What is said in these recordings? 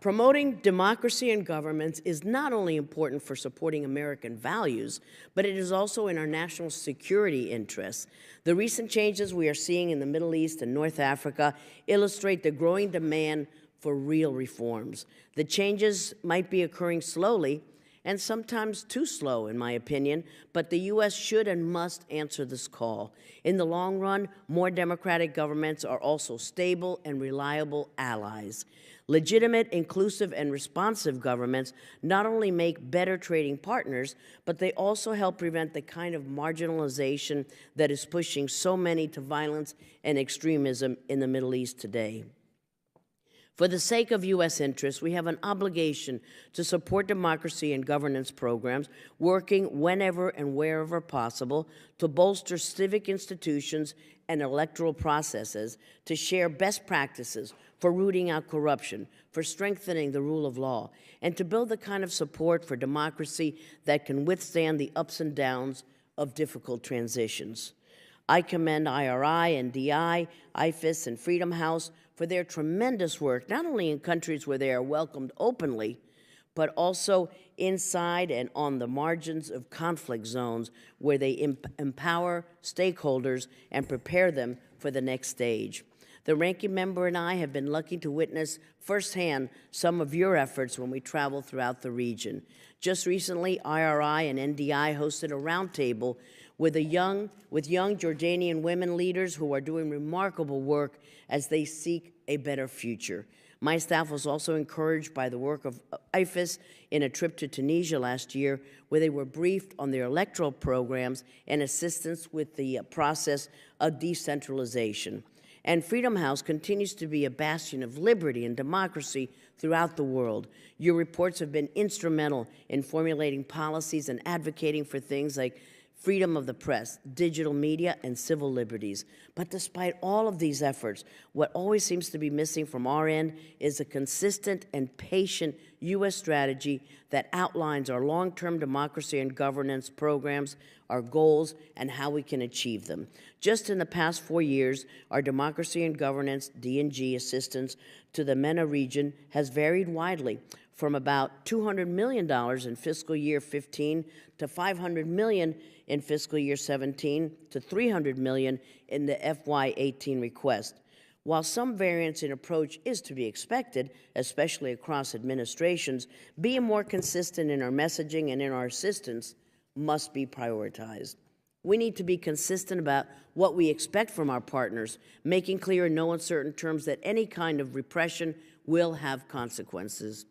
Promoting democracy in governments is not only important for supporting American values, but it is also in our national security interests. The recent changes we are seeing in the Middle East and North Africa illustrate the growing demand for real reforms. The changes might be occurring slowly, and sometimes too slow, in my opinion, but the U.S. should and must answer this call. In the long run, more democratic governments are also stable and reliable allies. Legitimate, inclusive, and responsive governments not only make better trading partners, but they also help prevent the kind of marginalization that is pushing so many to violence and extremism in the Middle East today. For the sake of U.S. interests, we have an obligation to support democracy and governance programs, working whenever and wherever possible to bolster civic institutions and electoral processes, to share best practices for rooting out corruption, for strengthening the rule of law, and to build the kind of support for democracy that can withstand the ups and downs of difficult transitions. I commend IRI and DI, IFIS, and Freedom House for their tremendous work, not only in countries where they are welcomed openly, but also inside and on the margins of conflict zones where they empower stakeholders and prepare them for the next stage. The ranking member and I have been lucky to witness firsthand some of your efforts when we travel throughout the region. Just recently, IRI and NDI hosted a roundtable with young Jordanian women leaders who are doing remarkable work as they seek a better future. My staff was also encouraged by the work of IFIS in a trip to Tunisia last year, where they were briefed on their electoral programs and assistance with the process of decentralization. And Freedom House continues to be a bastion of liberty and democracy throughout the world. Your reports have been instrumental in formulating policies and advocating for things like freedom of the press, digital media, and civil liberties. But despite all of these efforts, what always seems to be missing from our end is a consistent and patient U.S. strategy that outlines our long-term democracy and governance programs, our goals, and how we can achieve them. Just in the past 4 years, our democracy and governance D&G assistance to the MENA region has varied widely, from about $200 million in fiscal year 15 to $500 million in fiscal year 17 to $300 million in the FY18 request. While some variance in approach is to be expected, especially across administrations, being more consistent in our messaging and in our assistance must be prioritized. We need to be consistent about what we expect from our partners, making clear in no uncertain terms that any kind of repression will have consequences.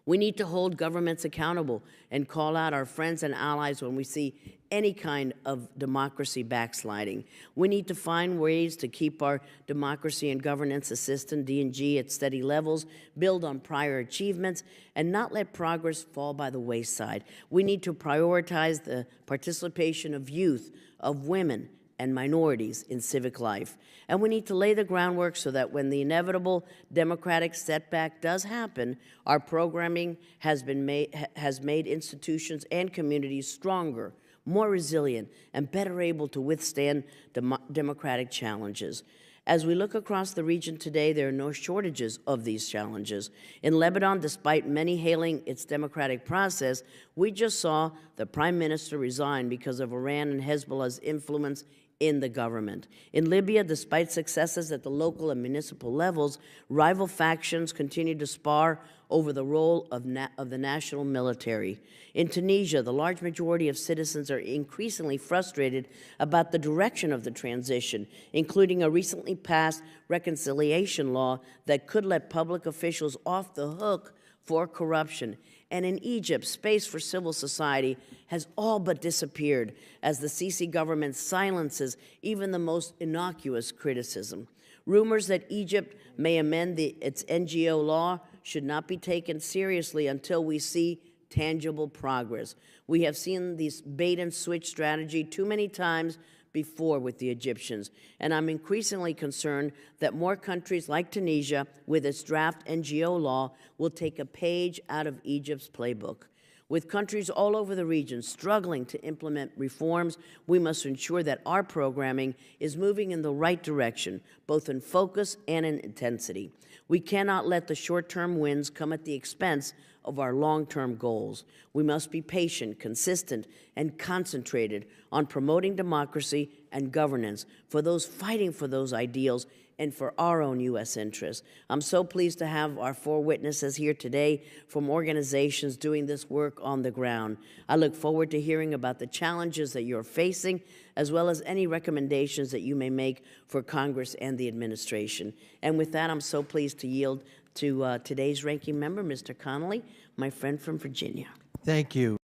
We need to hold governments accountable and call out our friends and allies when we see any kind of democracy backsliding. We need to find ways to keep our democracy and governance assistance, D&G, at steady levels, build on prior achievements, and not let progress fall by the wayside. We need to prioritize the participation of youth, of women, and minorities in civic life. And we need to lay the groundwork so that when the inevitable democratic setback does happen, our programming has made institutions and communities stronger, more resilient, and better able to withstand democratic challenges. As we look across the region today, there are no shortages of these challenges. In Lebanon, despite many hailing its democratic process, we just saw the prime minister resign because of Iran and Hezbollah's influence in the government. In Libya, despite successes at the local and municipal levels, rival factions continue to spar over the role of the national military. In Tunisia, the large majority of citizens are increasingly frustrated about the direction of the transition, including a recently passed reconciliation law that could let public officials off the hook for corruption. And in Egypt, space for civil society has all but disappeared as the Sisi government silences even the most innocuous criticism. Rumors that Egypt may amend its NGO law should not be taken seriously until we see tangible progress. We have seen this bait-and-switch strategy too many times before with the Egyptians, and I'm increasingly concerned that more countries like Tunisia, with its draft NGO law, will take a page out of Egypt's playbook. With countries all over the region struggling to implement reforms, we must ensure that our programming is moving in the right direction, both in focus and in intensity. We cannot let the short-term wins come at the expense of our long-term goals. We must be patient, consistent, and concentrated on promoting democracy and governance for those fighting for those ideals and for our own U.S. interests. I'm so pleased to have our 4 witnesses here today from organizations doing this work on the ground. I look forward to hearing about the challenges that you're facing, as well as any recommendations that you may make for Congress and the administration. And with that, I'm so pleased to yield to today's ranking member, Mr. Connolly, my friend from Virginia. Thank you.